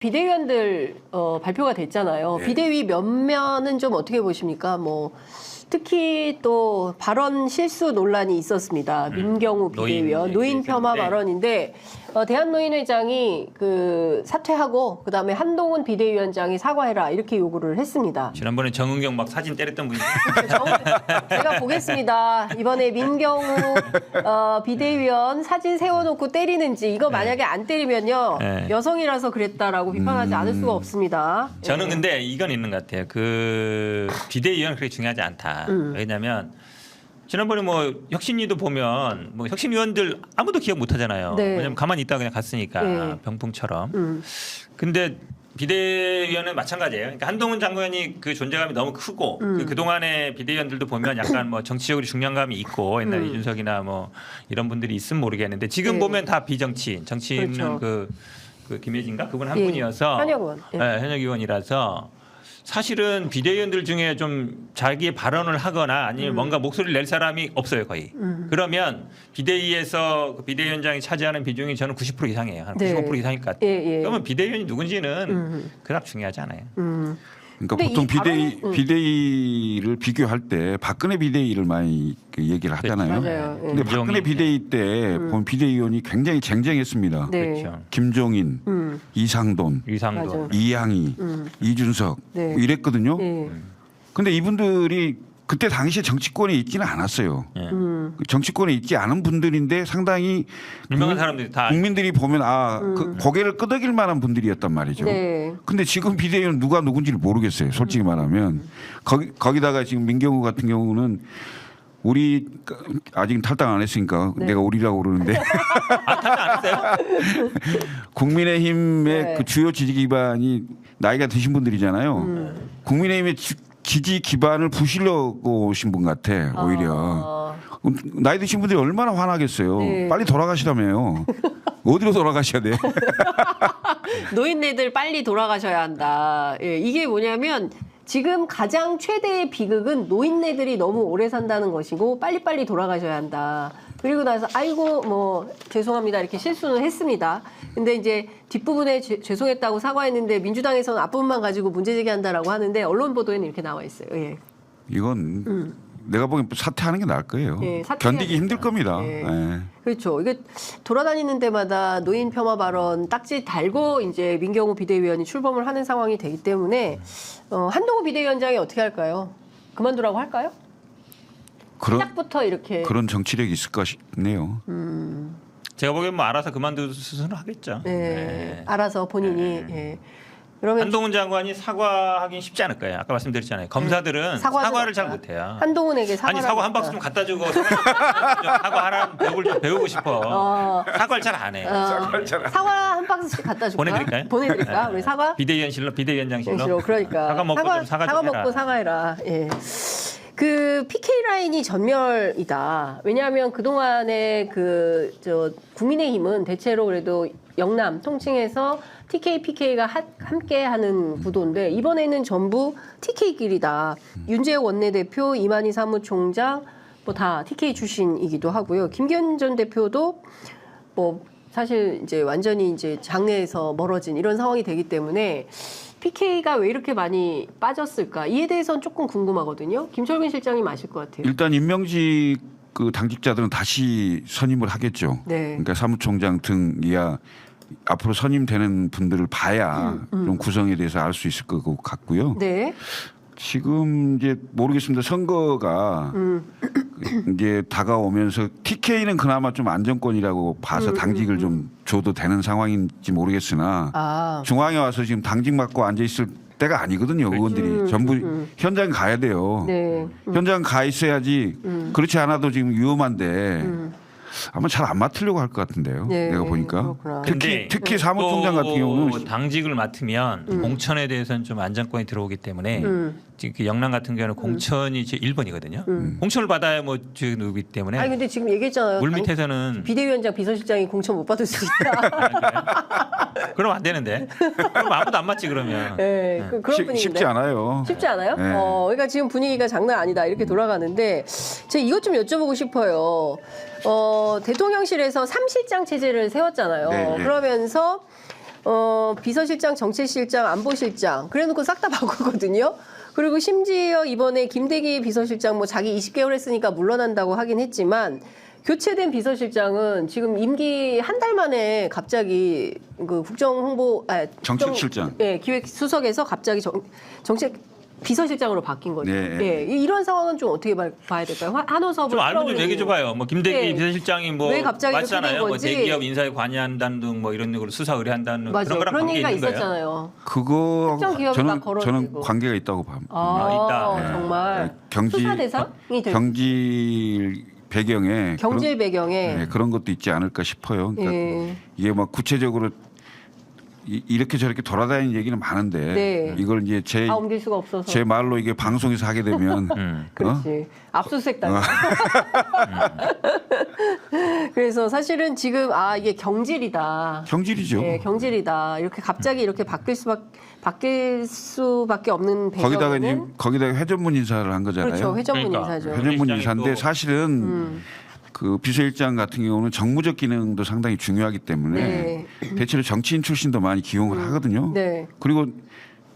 비대위원들 발표가 됐잖아요. 네. 비대위 면면은 좀 어떻게 보십니까? 뭐 특히 또 발언 실수 논란이 있었습니다. 민경우 비대위원 노인 폄하 발언인데 대한노인회장이 그 사퇴하고 그다음에 한동훈 비대위원장이 사과해라 이렇게 요구를 했습니다. 지난번에 정은경 막 사진 때렸던 분이 제가 보겠습니다. 이번에 민경우 비대위원 사진 세워놓고 때리는지 이거 만약에 안 때리면요 여성이라서 그랬다라고 비판하지 않을 수가 없습니다. 저는 근데 이건 있는 것 같아요. 그 비대위원 그렇게 중요하지 않다. 왜냐하면 지난번에 뭐 혁신위도 보면 뭐 혁신위원들 아무도 기억 못 하잖아요. 네. 왜냐면 가만히 있다가 그냥 갔으니까 네. 병풍처럼. 근데 비대위원은 마찬가지예요. 그러니까 한동훈 장관이 그 존재감이 너무 크고 그동안의 비대위원들도 보면 약간 뭐 정치적으로 중량감이 있고 옛날 이준석이나 뭐 이런 분들이 있으면 모르겠는데 지금 네. 보면 다 비정치인. 정치인은 그렇죠. 그 김혜진가 그분 한 예. 분이어서 현역 의원. 예. 네, 현역 의원이라서 사실은 비대위원들 중에 좀 자기 발언을 하거나 아니면 뭔가 목소리를 낼 사람이 없어요 거의. 그러면 비대위에서 그 비대위원장이 차지하는 비중이 저는 90% 이상이에요. 한 네. 95% 이상일 것 같아요. 예, 예. 그러면 비대위원이 누군지는 그닥 중요하지 않아요. 그러니까 근데 보통 이 비대위를 비교할 때 박근혜 비대위를 많이 그 얘기를 하잖아요. 맞아요. 예. 근데 박근혜 비대위 때 보면 비대위원이 굉장히 쟁쟁했습니다. 네. 그렇죠. 김종인, 이상돈, 이상도. 맞아요. 이양희, 이준석 네. 뭐 이랬거든요. 예. 근데 이분들이 그때 당시에 정치권에 있지는 않았어요. 예. 정치권에 있지 않은 분들인데 상당히 유명한 사람들이 다 국민들이 보면 그 고개를 끄덕일 만한 분들이었단 말이죠. 네. 근데 지금 비대위원 누가 누군지를 모르겠어요. 솔직히 말하면 거기다가 지금 민경우 같은 경우는 우리 아직 탈당 안 했으니까 네. 내가 우리라고 그러는데 탈당 안 했어요? 국민의힘의 네. 그 주요 지지 기반이 나이가 드신 분들이잖아요. 국민의힘의 지지 기반을 부시려고 오신 분 같아 오히려. 나이 드신 분들이 얼마나 화나겠어요. 네. 빨리 돌아가시라며요. 어디로 돌아가셔야 돼? 노인네들 빨리 돌아가셔야 한다. 예, 이게 뭐냐면 지금 가장 최대의 비극은 노인네들이 너무 오래 산다는 것이고 빨리빨리 돌아가셔야 한다. 그리고 나서 아이고 뭐 죄송합니다 이렇게 실수는 했습니다. 근데 이제 뒷부분에 죄송했다고 사과했는데 민주당에서는 앞부분만 가지고 문제 제기한다라고 하는데 언론 보도에는 이렇게 나와 있어요. 예. 이건 내가 보기엔 사퇴하는 게 나을 거예요. 예, 사퇴해야 견디기 힘들 겁니다. 예. 예. 그렇죠. 이게 돌아다니는 데마다 노인 폄하 발언 딱지 달고 이제 민경우 비대위원이 출범을 하는 상황이 되기 때문에 한동훈 비대위원장이 어떻게 할까요? 그만두라고 할까요? 시작부터 이렇게 그런 정치력이 있을까 싶네요. 제가 보기엔 뭐 알아서 그만둘 수는 하겠죠. 네, 네. 알아서 본인이 예. 그러면 한동훈 장관이 사과하기는 쉽지 않을 거예요. 아까 말씀드렸잖아요. 검사들은 사과를 잘 못해요. 한동훈에게 사과를 아니 사과 한 박스 좀 갖다 주고 사과하라는 법을 좀 배우고 싶어. 사과를 잘 안 해요. 사과 한 박스씩 갖다 줄까? 보내드릴까요? 보내드릴까? 우리 사과? 비대위원실로 비대위원장실로. 그러니까 사과 먹고 좀 사과 좀 해라. 먹고 사과해라. 예. 그 PK 라인이 전멸이다. 왜냐하면 그 동안에 국민의힘은 대체로 그래도 영남 통칭해서 TK, PK가 함께하는 구도인데 이번에는 전부 TK끼리다. 윤재욱 원내대표, 이만희 사무총장 뭐 다 TK 출신이기도 하고요. 김기현 전 대표도 뭐 사실 이제 완전히 이제 장내에서 멀어진 이런 상황이 되기 때문에. PK가 왜 이렇게 많이 빠졌을까? 이에 대해서는 조금 궁금하거든요. 김철근 실장님 아실 것 같아요. 일단 임명직 그 당직자들은 다시 선임을 하겠죠. 네. 그러니까 사무총장 등 이하 앞으로 선임되는 분들을 봐야 좀 구성에 대해서 알 수 있을 것 같고요. 네. 지금 이제 모르겠습니다. 선거가 이제 다가오면서 TK는 그나마 좀 안정권이라고 봐서 당직을 좀 줘도 되는 상황인지 모르겠으나 중앙에 와서 지금 당직 맡고 앉아 있을 때가 아니거든요. 의원들이 전부 현장 가야 돼요. 네. 현장 가 있어야지. 그렇지 않아도 지금 위험한데 아마 잘 안 맡으려고 할 것 같은데요. 네, 내가 보니까. 그렇구나. 특히 사무총장 같은 경우는 당직을 맡으면 공천에 대해서는 좀 안정권이 들어오기 때문에 지금 영남 같은 경우는 공천이 제 1번이거든요. 공천을 받아야 뭐 누구기 때문에. 아니 근데 지금 얘기했잖아요. 물 밑에서는 비대위원장, 비서실장이 공천 못 받을 수 있다. 그럼 안 되는데. 그럼 아무도 안 맞지 그러면. 네, 그런 분위기인데. 쉽지 않아요. 쉽지 않아요? 네. 그러니까 지금 분위기가 장난 아니다 이렇게 돌아가는데 제가 이것 좀 여쭤보고 싶어요. 대통령실에서 3실장 체제를 세웠잖아요. 네, 네. 그러면서 비서실장, 정책실장, 안보실장 그래놓고 싹 다 바꾸거든요. 그리고 심지어 이번에 김대기 비서실장 뭐 자기 20개월 했으니까 물러난다고 하긴 했지만 교체된 비서실장은 지금 임기 한 달 만에 갑자기 그 정책실장. 기획수석에서 갑자기 정책 비서실장으로 바뀐 거죠. 네. 이런 상황은 좀 어떻게 봐야 될까요? 한호섭을 좀 알면 좀 끌어올리고. 얘기 좀 봐요. 뭐 김대기 네. 비서실장이 뭐 왜 갑자기 이렇게 된 맞잖아요. 뭐 건지. 대기업 인사에 관여한다는 등 뭐 이런 식으로 수사 의뢰한다는 등 맞아요. 그런 거랑 그런 관계 얘기가 있는 거예요. 있었잖아요. 그거 특정 기업이 막 저는 걸어지고. 관계가 있다고 봅니다. 있다. 네. 정말 경지 수사 대상이 될 경질 배경에 경질 배경에 네, 그런 것도 있지 않을까 싶어요. 그러니까 예. 이게 막 구체적으로 이렇게 저렇게 돌아다니는 얘기는 많은데 네. 이걸 이제 다 옮길 수가 없어서. 제 말로 이게 방송에서 하게 되면 그렇지. 압수수색 당했어. 그래서 사실은 지금 이게 경질이다. 경질이죠. 네, 경질이다. 이렇게 갑자기 이렇게 바뀔 수밖에 없는 배경은 거기다가 회전문 인사를 한 거잖아요. 그렇죠. 회전문 그러니까. 인사죠. 회전문 비서실장이 인사인데 또- 사실은 그 비서실장 같은 경우는 정무적 기능도 상당히 중요하기 때문에 네. 대체로 정치인 출신도 많이 기용을 하거든요. 네. 그리고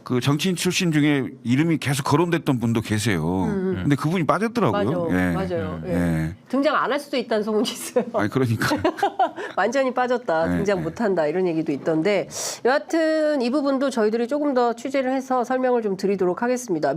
그 정치인 출신 중에 이름이 계속 거론됐던 분도 계세요. 근데 그분이 빠졌더라고요. 맞아요. 예. 예. 등장 안 할 수도 있다는 소문이 있어요. 아니 그러니까 완전히 빠졌다. 네, 등장 네. 못한다. 이런 얘기도 있던데 여하튼 이 부분도 저희들이 조금 더 취재를 해서 설명을 좀 드리도록 하겠습니다.